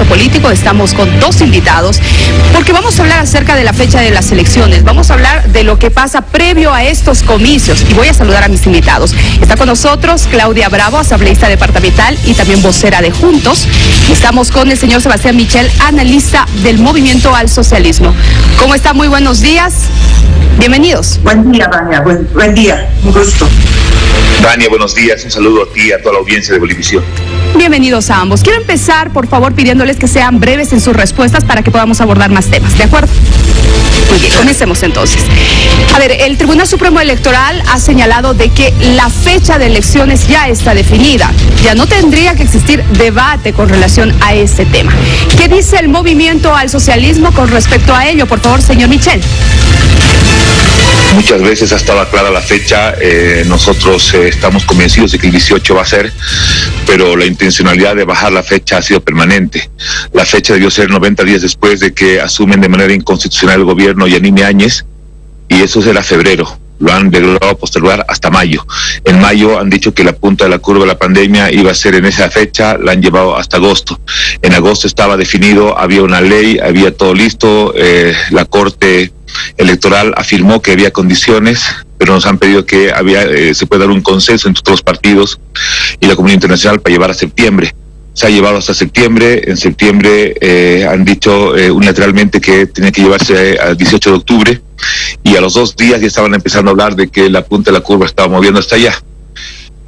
político. Estamos con dos invitados porque vamos a hablar acerca de la fecha de las elecciones. Vamos a hablar de lo que pasa previo a estos comicios y voy a saludar a mis invitados. Está con nosotros Claudia Bravo, asambleísta departamental y también vocera de Juntos. Estamos con el señor Sebastián Michel, analista del Movimiento al Socialismo. ¿Cómo está? Muy buenos días. Bienvenidos. Buen día, Vania. Buen día. Un gusto. Vania, buenos días. Un saludo a ti y a toda la audiencia de Bolivisión. Bienvenidos a ambos. Quiero empezar, por favor, pidiéndoles que sean breves en sus respuestas para que podamos abordar más temas. ¿De acuerdo? Muy bien, comencemos entonces. A ver, el Tribunal Supremo Electoral ha señalado de que la fecha de elecciones ya está definida. Ya no tendría que existir debate con relación a este tema. ¿Qué dice el Movimiento al Socialismo con respecto a ello? Por favor, señor Michel. Muchas veces ha estado clara la fecha, nosotros estamos convencidos de que el 18 va a ser, pero la intencionalidad de bajar la fecha ha sido permanente. La fecha debió ser 90 días después de que asumen de manera inconstitucional el gobierno Yanine Áñez, y eso será febrero. Lo han logrado postergar hasta mayo. En mayo han dicho que la punta de la curva de la pandemia iba a ser en esa fecha, la han llevado hasta agosto. En agosto estaba definido, había una ley, había todo listo, la Corte Electoral afirmó que había condiciones, pero nos han pedido que se pueda dar un consenso entre todos los partidos y la comunidad internacional para llevar a septiembre. Se ha llevado hasta septiembre. En septiembre han dicho unilateralmente que tenía que llevarse al 18 de octubre y a los 2 días ya estaban empezando a hablar de que la punta de la curva estaba moviendo hasta allá.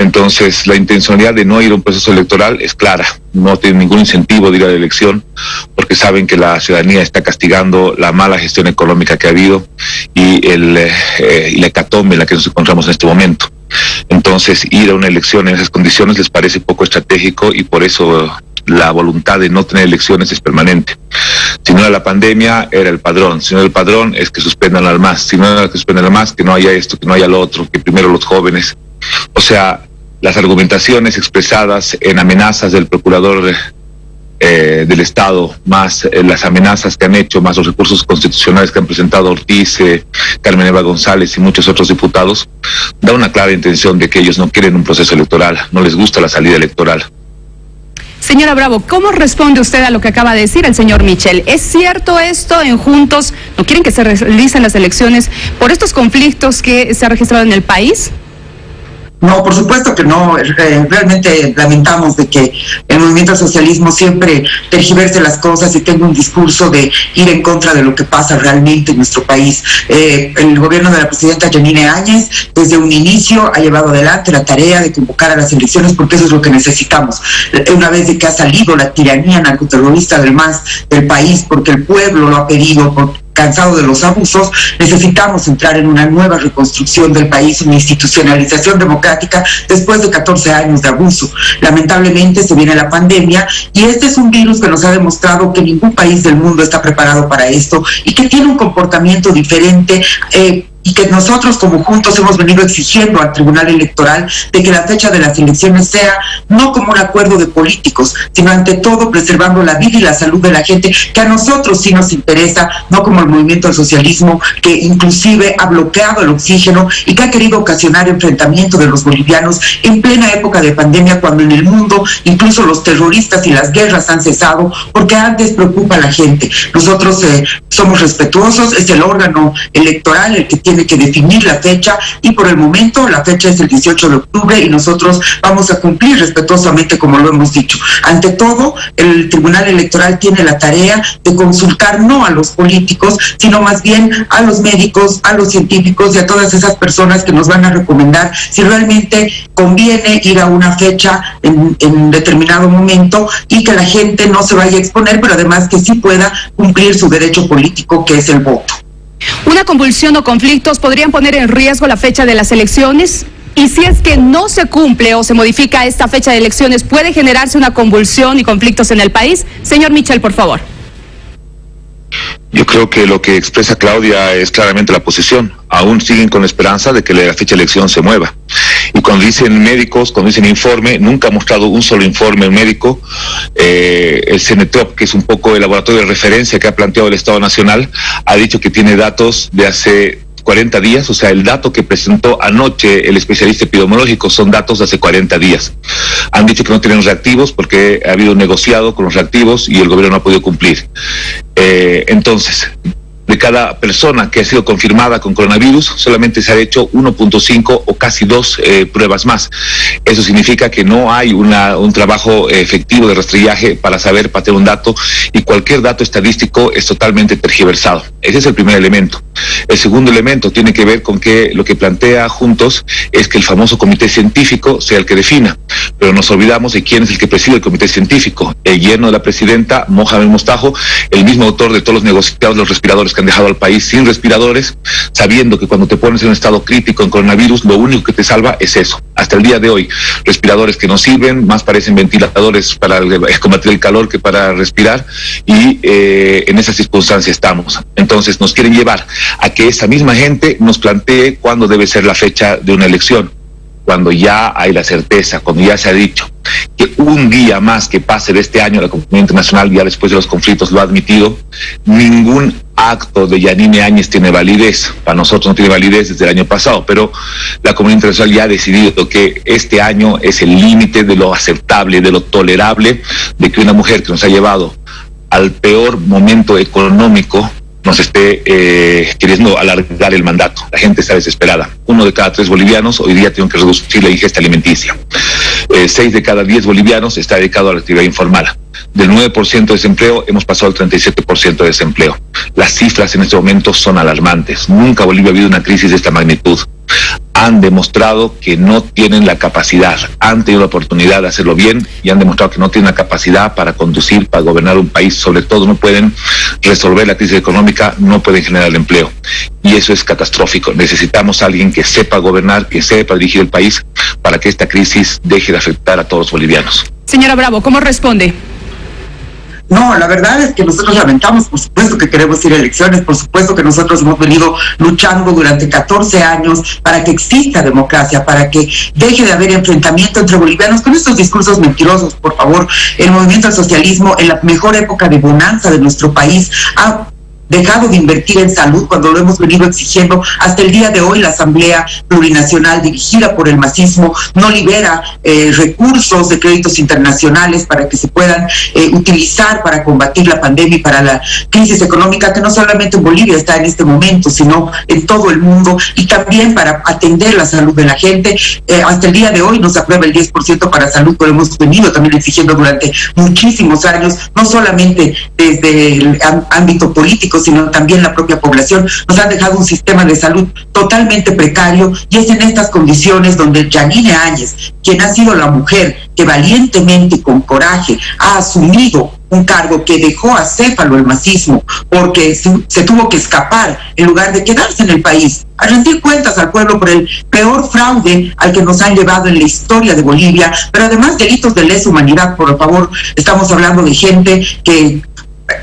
Entonces, la intencionalidad de no ir a un proceso electoral es clara. No tienen ningún incentivo de ir a la elección porque saben que la ciudadanía está castigando la mala gestión económica que ha habido y la hecatombe en la que nos encontramos en este momento. Entonces, ir a una elección en esas condiciones les parece poco estratégico y por eso la voluntad de no tener elecciones es permanente. Si no era la pandemia, era el padrón. Si no era el padrón, es que suspendan al MAS. Si no era que suspendan al MAS, que no haya esto, que no haya lo otro, que primero los jóvenes. O sea, las argumentaciones expresadas en amenazas del procurador del Estado, más las amenazas que han hecho, más los recursos constitucionales que han presentado Ortiz, Carmen Eva González y muchos otros diputados, da una clara intención de que ellos no quieren un proceso electoral, no les gusta la salida electoral. Señora Bravo, ¿cómo responde usted a lo que acaba de decir el señor Michel? ¿Es cierto esto en Juntos? ¿No quieren que se realicen las elecciones por estos conflictos que se han registrado en el país? No, por supuesto que no. Realmente lamentamos de que el movimiento al socialismo siempre tergiverse las cosas y tenga un discurso de ir en contra de lo que pasa realmente en nuestro país. El gobierno de la presidenta Yanine Áñez desde un inicio ha llevado adelante la tarea de convocar a las elecciones porque eso es lo que necesitamos. Una vez de que ha salido la tiranía narcoterrorista del MAS del país porque el pueblo lo ha pedido, cansado de los abusos, necesitamos entrar en una nueva reconstrucción del país, una institucionalización democrática después de 14 años de abuso. Lamentablemente se viene la pandemia y este es un virus que nos ha demostrado que ningún país del mundo está preparado para esto y que tiene un comportamiento diferente, y que nosotros como Juntos hemos venido exigiendo al Tribunal Electoral de que la fecha de las elecciones sea no como un acuerdo de políticos, sino ante todo preservando la vida y la salud de la gente, que a nosotros sí nos interesa, no como el movimiento al socialismo, que inclusive ha bloqueado el oxígeno y que ha querido ocasionar enfrentamiento de los bolivianos en plena época de pandemia, cuando en el mundo incluso los terroristas y las guerras han cesado, porque antes preocupa a la gente. Nosotros somos respetuosos, es el órgano electoral el que tiene que definir la fecha y por el momento la fecha es el 18 de octubre y nosotros vamos a cumplir respetuosamente como lo hemos dicho. Ante todo, el Tribunal Electoral tiene la tarea de consultar no a los políticos, sino más bien a los médicos, a los científicos y a todas esas personas que nos van a recomendar si realmente conviene ir a una fecha en determinado momento y que la gente no se vaya a exponer, pero además que sí pueda cumplir su derecho político, que es el voto. ¿Una convulsión o conflictos podrían poner en riesgo la fecha de las elecciones? Y si es que no se cumple o se modifica esta fecha de elecciones, ¿puede generarse una convulsión y conflictos en el país? Señor Michel, por favor. Yo creo que lo que expresa Claudia es claramente la posición. Aún siguen con la esperanza de que la fecha de elección se mueva. Y cuando dicen médicos, cuando dicen informe, nunca ha mostrado un solo informe médico. El CENETOP, que es un poco el laboratorio de referencia que ha planteado el Estado Nacional, ha dicho que tiene datos de hace 40 días, o sea, el dato que presentó anoche el especialista epidemiológico son datos de hace 40 días. Han dicho que no tienen reactivos porque ha habido un negociado con los reactivos y el gobierno no ha podido cumplir. Entonces, de cada persona que ha sido confirmada con coronavirus, solamente se ha hecho 1.5 o casi 2 pruebas más. Eso significa que no hay un trabajo efectivo de rastrillaje para tener un dato, y cualquier dato estadístico es totalmente tergiversado. Ese es el primer elemento. El segundo elemento tiene que ver con que lo que plantea Juntos es que el famoso comité científico sea el que defina, pero nos olvidamos de quién es el que preside el comité científico. El yerno de la presidenta, Mohamed Mostajo, el mismo autor de todos los negociados, los respiradores que han dejado al país sin respiradores, sabiendo que cuando te pones en un estado crítico en coronavirus, lo único que te salva es eso. Hasta el día de hoy, respiradores que no sirven, más parecen ventiladores para combatir el calor que para respirar, y en esa circunstancia estamos. Entonces nos quieren llevar a que esa misma gente nos plantee cuándo debe ser la fecha de una elección, cuando ya hay la certeza, cuando ya se ha dicho que un día más que pase de este año, la comunidad internacional ya después de los conflictos lo ha admitido, ningún acto de Yanine Áñez tiene validez. Para nosotros no tiene validez desde el año pasado, pero la comunidad internacional ya ha decidido que este año es el límite de lo aceptable, de lo tolerable, de que una mujer que nos ha llevado al peor momento económico nos esté queriendo alargar el mandato. La gente está desesperada. 1 de cada 3 bolivianos hoy día tienen que reducir la ingesta alimenticia. 6 de cada 10 bolivianos está dedicado a la actividad informal. Del 9% de desempleo hemos pasado al 37% de desempleo. Las cifras en este momento son alarmantes. Nunca Bolivia ha habido una crisis de esta magnitud. Han demostrado que no tienen la capacidad, han tenido la oportunidad de hacerlo bien y han demostrado que no tienen la capacidad para conducir, para gobernar un país. Sobre todo no pueden resolver la crisis económica, no pueden generar el empleo, y eso es catastrófico. Necesitamos a alguien que sepa gobernar, que sepa dirigir el país, para que esta crisis deje de afectar a todos los bolivianos. Señora Bravo, ¿cómo responde? No, la verdad es que nosotros lamentamos, por supuesto que queremos ir a elecciones, por supuesto que nosotros hemos venido luchando durante 14 años para que exista democracia, para que deje de haber enfrentamiento entre bolivianos con estos discursos mentirosos. Por favor, el movimiento al socialismo en la mejor época de bonanza de nuestro país ha dejado de invertir en salud cuando lo hemos venido exigiendo. Hasta el día de hoy la Asamblea Plurinacional dirigida por el masismo no libera recursos de créditos internacionales para que se puedan utilizar para combatir la pandemia y para la crisis económica que no solamente en Bolivia está en este momento, sino en todo el mundo, y también para atender la salud de la gente. Hasta el día de hoy no se aprueba el 10% para salud, pero hemos venido también exigiendo durante muchísimos años, no solamente desde el ámbito político, sino también la propia población. Nos han dejado un sistema de salud totalmente precario, y es en estas condiciones donde Yanine Áñez, quien ha sido la mujer que valientemente y con coraje ha asumido un cargo que dejó acéfalo el masismo porque se tuvo que escapar en lugar de quedarse en el país a rendir cuentas al pueblo por el peor fraude al que nos han llevado en la historia de Bolivia, pero además delitos de lesa humanidad. Por favor, estamos hablando de gente que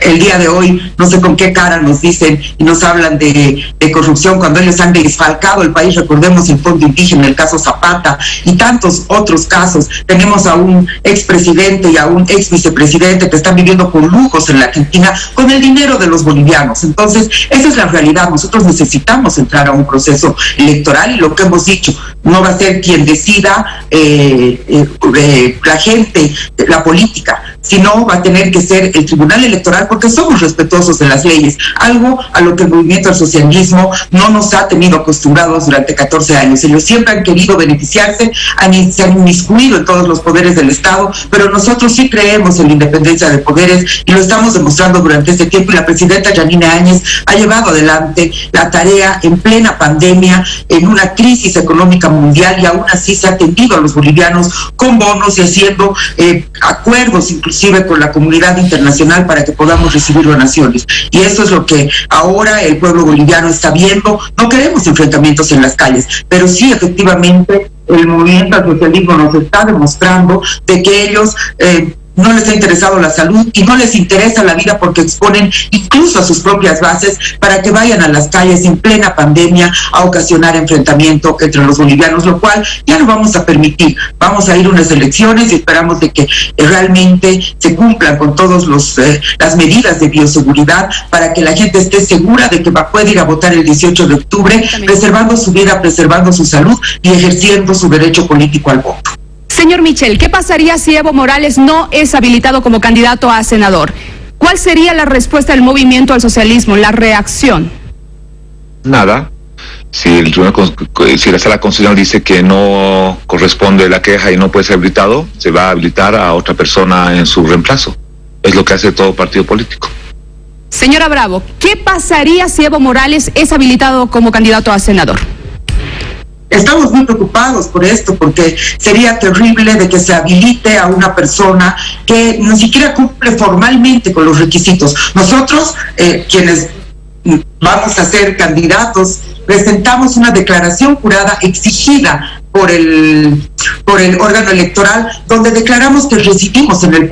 el día de hoy, no sé con qué cara nos dicen y nos hablan de corrupción cuando ellos han desfalcado el país. Recordemos el fondo indígena, el caso Zapata y tantos otros casos. Tenemos a un expresidente y a un ex vicepresidente que están viviendo con lujos en la Argentina con el dinero de los bolivianos. Entonces, esa es la realidad. Nosotros necesitamos entrar a un proceso electoral, y lo que hemos dicho, no va a ser quien decida la gente, la política, sino va a tener que ser el Tribunal Electoral, porque somos respetuosos de las leyes, algo a lo que el movimiento al socialismo no nos ha tenido acostumbrados durante 14 años. Ellos siempre han querido beneficiarse, se han inmiscuido en todos los poderes del Estado, pero nosotros sí creemos en la independencia de poderes y lo estamos demostrando durante este tiempo, y la presidenta Yanine Áñez ha llevado adelante la tarea en plena pandemia, en una crisis económica mundial, y aún así se ha atendido a los bolivianos con bonos y haciendo acuerdos inclusive con la comunidad internacional para que podamos recibir donaciones. Y eso es lo que ahora el pueblo boliviano está viendo. No queremos enfrentamientos en las calles, pero sí, efectivamente, el movimiento al socialismo nos está demostrando de que ellos no les ha interesado la salud y no les interesa la vida porque exponen incluso a sus propias bases para que vayan a las calles en plena pandemia a ocasionar enfrentamiento entre los bolivianos, lo cual ya no vamos a permitir. Vamos a ir a unas elecciones y esperamos de que realmente se cumplan con todas las medidas de bioseguridad para que la gente esté segura de que puede ir a votar el 18 de octubre, preservando su vida, preservando su salud y ejerciendo su derecho político al voto. Señor Michel, ¿qué pasaría si Evo Morales no es habilitado como candidato a senador? ¿Cuál sería la respuesta del movimiento al socialismo, la reacción? Nada. Si la Sala Constitucional dice que no corresponde la queja y no puede ser habilitado, se va a habilitar a otra persona en su reemplazo. Es lo que hace todo partido político. Señora Bravo, ¿qué pasaría si Evo Morales es habilitado como candidato a senador? Estamos muy preocupados por esto, porque sería terrible de que se habilite a una persona que ni siquiera cumple formalmente con los requisitos. Nosotros, quienes vamos a ser candidatos, presentamos una declaración jurada exigida por el órgano electoral, donde declaramos que residimos en el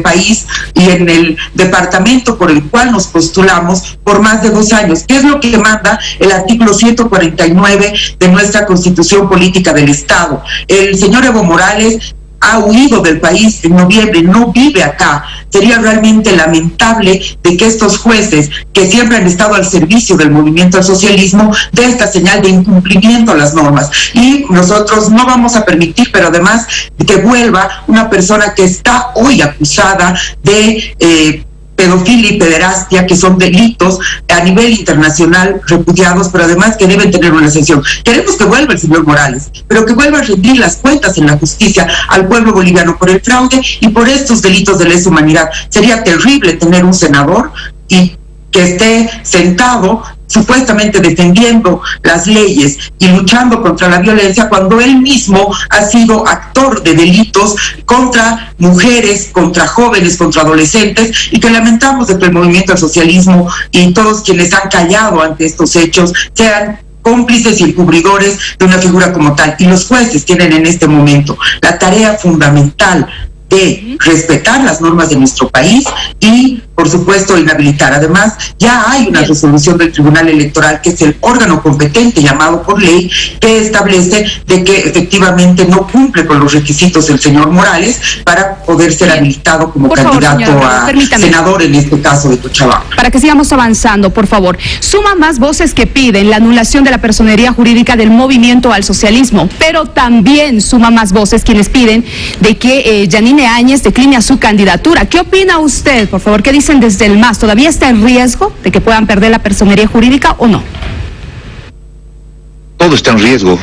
país y en el departamento por el cual nos postulamos por más de 2 años, que es lo que manda el artículo 149 de nuestra Constitución Política del Estado. El señor Evo Morales ha huido del país en noviembre, no vive acá. Sería realmente lamentable de que estos jueces, que siempre han estado al servicio del movimiento al socialismo, dé esta señal de incumplimiento a las normas. Y nosotros no vamos a permitir, pero además, que vuelva una persona que está hoy acusada de pedofilia y pederastia, que son delitos a nivel internacional repudiados, pero además que deben tener una sanción. Queremos que vuelva el señor Morales, pero que vuelva a rendir las cuentas en la justicia al pueblo boliviano por el fraude y por estos delitos de lesa humanidad. Sería terrible tener un senador y que esté sentado supuestamente defendiendo las leyes y luchando contra la violencia, cuando él mismo ha sido actor de delitos contra mujeres, contra jóvenes, contra adolescentes, y que lamentamos de que el movimiento al socialismo y todos quienes han callado ante estos hechos sean cómplices y encubridores de una figura como tal. Y los jueces tienen en este momento la tarea fundamental de respetar las normas de nuestro país y, por supuesto, inhabilitar. Además, ya hay una resolución del Tribunal Electoral, que es el órgano competente llamado por ley, que establece de que efectivamente no cumple con los requisitos el señor Morales para poder ser habilitado como candidato a senador, en este caso de Cochabamba. Para que sigamos avanzando, por favor. Suma más voces que piden la anulación de la personería jurídica del movimiento al socialismo, pero también suma más voces quienes piden de que Yanine Áñez decline su candidatura. ¿Qué opina usted, por favor? ¿Qué dicen desde el MAS? ¿Todavía está en riesgo de que puedan perder la personería jurídica o no? Todo está en riesgo.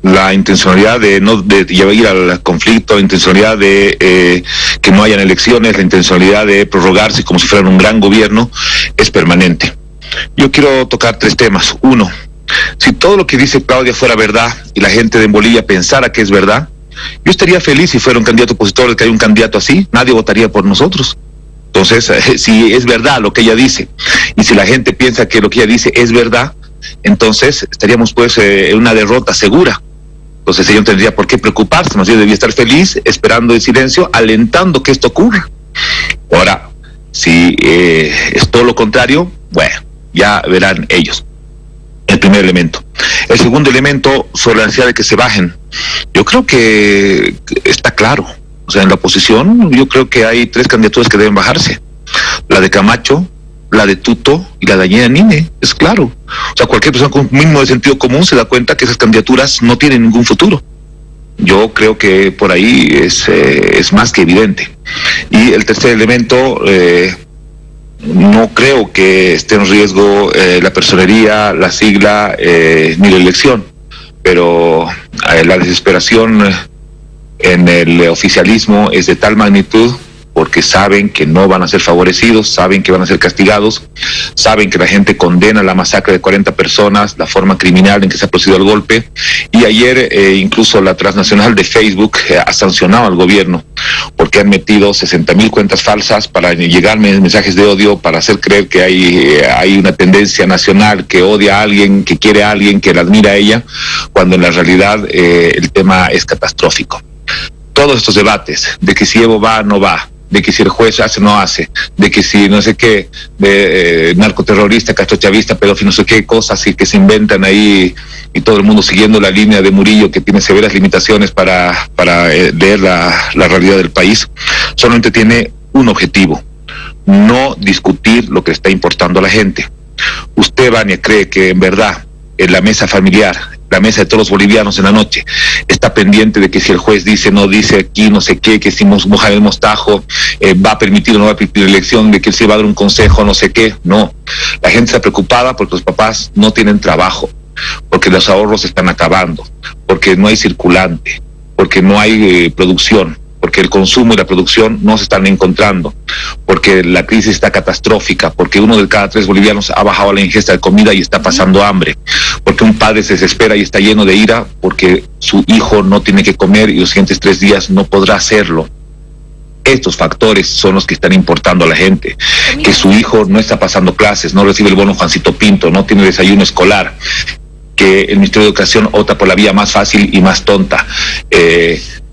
La intencionalidad de ir al conflicto, la intencionalidad de que no hayan elecciones, la intencionalidad de prorrogarse como si fueran un gran gobierno, es permanente. Yo quiero tocar 3 temas. 1, si todo lo que dice Claudia fuera verdad y la gente de Bolivia pensara que es verdad, yo estaría feliz si fuera un candidato opositor, de que hay un candidato así, nadie votaría por nosotros. Entonces, si es verdad lo que ella dice, y si la gente piensa que lo que ella dice es verdad, entonces estaríamos pues en una derrota segura. Entonces ella no tendría por qué preocuparse, más bien debía estar feliz, esperando en silencio, alentando que esto ocurra. Ahora, si es todo lo contrario, bueno, ya verán ellos. El primer elemento. El segundo elemento, sobre la necesidad de que se bajen. Yo creo que está claro. O sea, en la oposición, yo creo que hay 3 candidaturas que deben bajarse. La de Camacho, la de Tuto y la de Yanine, es claro. O sea, cualquier persona con un mínimo de sentido común se da cuenta que esas candidaturas no tienen ningún futuro. Yo creo que por ahí es más que evidente. Y el tercer elemento, no creo que esté en riesgo la personería, la sigla, ni la elección, pero la desesperación en el oficialismo es de tal magnitud, porque saben que no van a ser favorecidos, saben que van a ser castigados, saben que la gente condena la masacre de 40 personas, la forma criminal en que se ha procedido el golpe, y ayer incluso la transnacional de Facebook ha sancionado al gobierno, porque han metido 60,000 cuentas falsas para llegarme mensajes de odio, para hacer creer que hay una tendencia nacional que odia a alguien, que quiere a alguien, que la admira a ella, cuando en la realidad el tema es catastrófico. Todos estos debates de que si Evo va o no va, de que si el juez hace no hace, de que si no sé qué, de narcoterrorista, castrochavista, pedófilo, no sé qué cosas y que se inventan ahí, y todo el mundo siguiendo la línea de Murillo, que tiene severas limitaciones para leer la realidad del país, solamente tiene un objetivo: no discutir lo que está importando a la gente. Usted, Vania, cree que en verdad en la mesa familiar, la mesa de todos los bolivianos en la noche, está pendiente de que si el juez dice, no dice aquí, no sé qué, que si Mohamed Mostajo va a permitir o no va a permitir la elección, de que él sí va a dar un consejo, no sé qué? No. La gente está preocupada porque los papás no tienen trabajo, porque los ahorros se están acabando, porque no hay circulante, porque no hay producción, porque el consumo y la producción no se están encontrando, porque la crisis está catastrófica, porque 1 de cada 3 bolivianos ha bajado la ingesta de comida y está pasando hambre, porque un padre se desespera y está lleno de ira porque su hijo no tiene que comer y los siguientes 3 días no podrá hacerlo. Estos factores son los que están importando a la gente, que su hijo no está pasando clases, no recibe el bono Juancito Pinto, no tiene desayuno escolar, que el Ministerio de Educación opta por la vía más fácil y más tonta.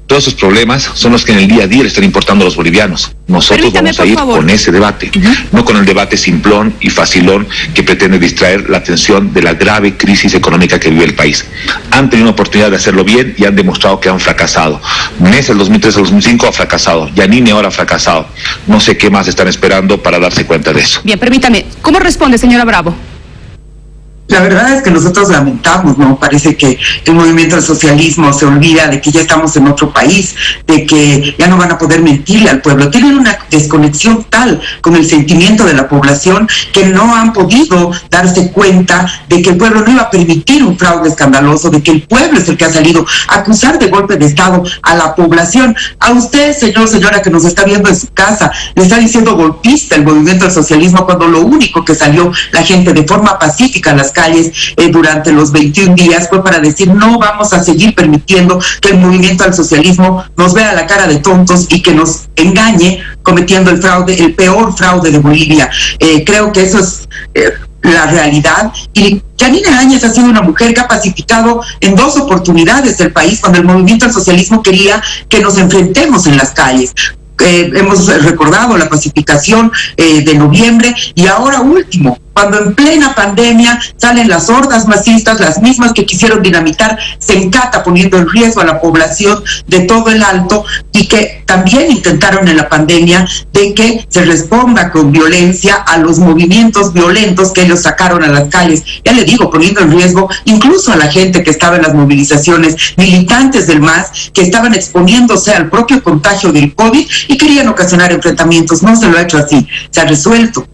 Todos esos problemas son los que en el día a día le están importando a los bolivianos. Nosotros vamos a ir con ese debate, no con el debate simplón y facilón que pretende distraer la atención de la grave crisis económica que vive el país. Han tenido una oportunidad de hacerlo bien y han demostrado que han fracasado. Mesa del 2003 al 2005 ha fracasado, Yanine ahora ha fracasado. No sé qué más están esperando para darse cuenta de eso. Bien, permítame, ¿cómo responde, señora Bravo? La verdad es que nosotros lamentamos, ¿no? Parece que el movimiento del socialismo se olvida de que ya estamos en otro país, de que ya no van a poder mentirle al pueblo. Tienen una desconexión tal con el sentimiento de la población que no han podido darse cuenta de que el pueblo no iba a permitir un fraude escandaloso, de que el pueblo es el que ha salido a acusar de golpe de Estado a la población. A usted, señor, señora, que nos está viendo en su casa, le está diciendo golpista el movimiento del socialismo, cuando lo único que salió la gente de forma pacífica a las calles durante los 21 días fue para decir: no vamos a seguir permitiendo que el movimiento al socialismo nos vea la cara de tontos y que nos engañe cometiendo el fraude, el peor fraude de Bolivia. Creo que eso es la realidad. Y Yanine Áñez ha sido una mujer que ha pacificado en 2 oportunidades el país cuando el movimiento al socialismo quería que nos enfrentemos en las calles. Hemos recordado la pacificación de noviembre, y ahora último, cuando en plena pandemia salen las hordas masistas, las mismas que quisieron dinamitar Sencata, poniendo en riesgo a la población de todo el Alto, y que también intentaron en la pandemia de que se responda con violencia a los movimientos violentos que ellos sacaron a las calles. Ya le digo, poniendo en riesgo incluso a la gente que estaba en las movilizaciones, militantes del MAS, que estaban exponiéndose al propio contagio del COVID y querían ocasionar enfrentamientos. No se lo ha hecho así, se ha resuelto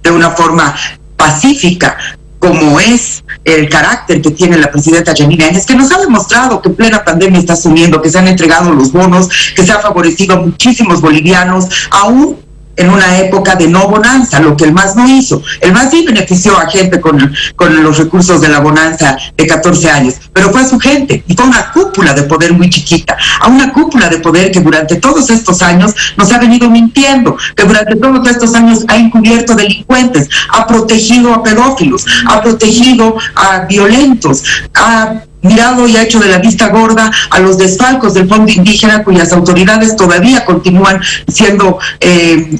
de una forma pacífica, como es el carácter que tiene la presidenta Yanine Áñez, que nos ha demostrado que en plena pandemia está asumiendo, que se han entregado los bonos, que se ha favorecido a muchísimos bolivianos, aún en una época de no bonanza, lo que el MAS no hizo. El MAS sí benefició a gente con los recursos de la bonanza de 14 años, pero fue a su gente, y fue una cúpula de poder muy chiquita, a una cúpula de poder que durante todos estos años nos ha venido mintiendo, que durante todos estos años ha encubierto delincuentes, ha protegido a pedófilos, ha protegido a violentos, ha mirado y ha hecho de la vista gorda a los desfalcos del Fondo Indígena, cuyas autoridades todavía continúan siendo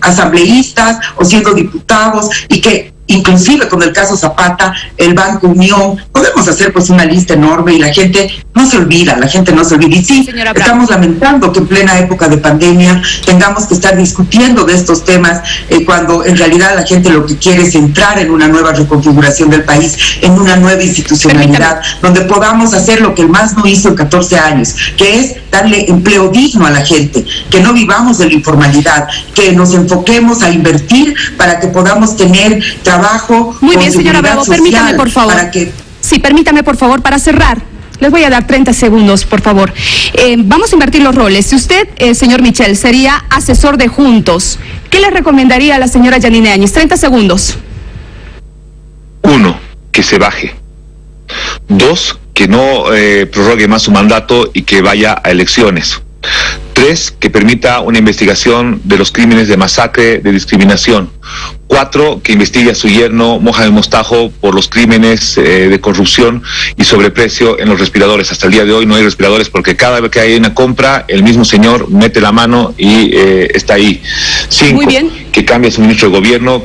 asambleístas o siendo diputados, y que inclusive con el caso Zapata, el Banco Unión, podemos hacer pues una lista enorme, y la gente no se olvida, y sí, estamos lamentando que en plena época de pandemia tengamos que estar discutiendo de estos temas cuando en realidad la gente lo que quiere es entrar en una nueva reconfiguración del país, en una nueva institucionalidad, donde podamos hacer lo que el MAS no hizo en 14 años, que es darle empleo digno a la gente, que no vivamos de la informalidad, que nos enfoquemos a invertir para que podamos tener trabajo. Muy bien, señora Bravo, permítame, por favor. Sí, permítame, por favor, para cerrar. Les voy a dar 30 segundos, por favor. Vamos a invertir los roles. Si usted, señor Michel, sería asesor de Juntos, ¿qué le recomendaría a la señora Yanine Áñez? 30 segundos. 1, que se baje. 2, que no prorrogue más su mandato y que vaya a elecciones. 3, que permita una investigación de los crímenes de masacre, de discriminación. 4, 4, que investigue a su yerno Mohamed Mostajo por los crímenes de corrupción y sobreprecio en los respiradores. Hasta el día de hoy no hay respiradores porque cada vez que hay una compra, el mismo señor mete la mano y está ahí. 5, muy bien, que cambie su ministro de gobierno,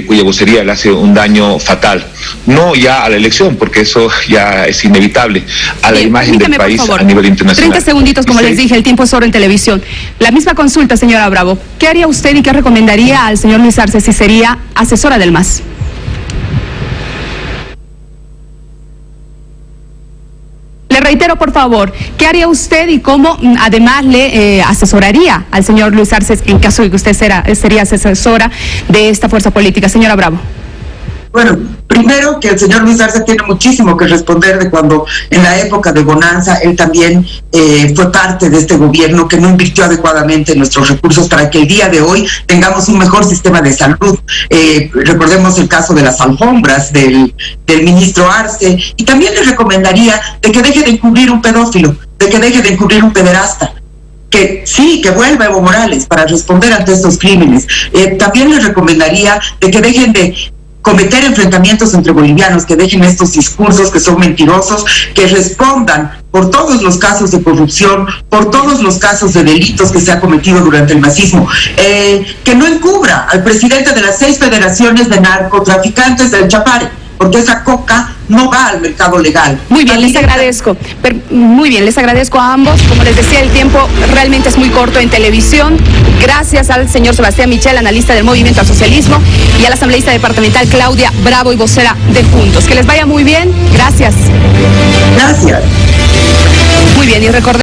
cuya vocería le hace un daño fatal. No ya a la elección, porque eso ya es inevitable, a la imagen del país a nivel internacional. 30 segunditos, como les dije, el tiempo es oro en televisión. La misma consulta, señora Bravo. ¿Qué haría usted y qué recomendaría al señor Luis Arce si sería asesora del MAS? Le reitero, por favor, ¿qué haría usted y cómo además le asesoraría al señor Luis Arce en caso de que usted sería asesora de esta fuerza política? Señora Bravo. Bueno, primero que el señor Luis Arce tiene muchísimo que responder de cuando en la época de bonanza él también fue parte de este gobierno que no invirtió adecuadamente en nuestros recursos para que el día de hoy tengamos un mejor sistema de salud. Recordemos el caso de las alfombras del ministro Arce, y también le recomendaría de que deje de encubrir un pedófilo, de que deje de encubrir un pederasta. Que sí, que vuelva Evo Morales para responder ante estos crímenes. También le recomendaría de que dejen de cometer enfrentamientos entre bolivianos, que dejen estos discursos que son mentirosos, que respondan por todos los casos de corrupción, por todos los casos de delitos que se ha cometido durante el masismo, que no encubra al presidente de las 6 federaciones de narcotraficantes del Chapare, porque esa coca no va al mercado legal. Muy bien, les agradezco. Muy bien, les agradezco a ambos. Como les decía, el tiempo realmente es muy corto en televisión. Gracias al señor Sebastián Michel, analista del Movimiento al Socialismo, y a la asambleísta departamental Claudia Bravo y vocera de Juntos. Que les vaya muy bien. Gracias. Gracias. Muy bien, y recordemos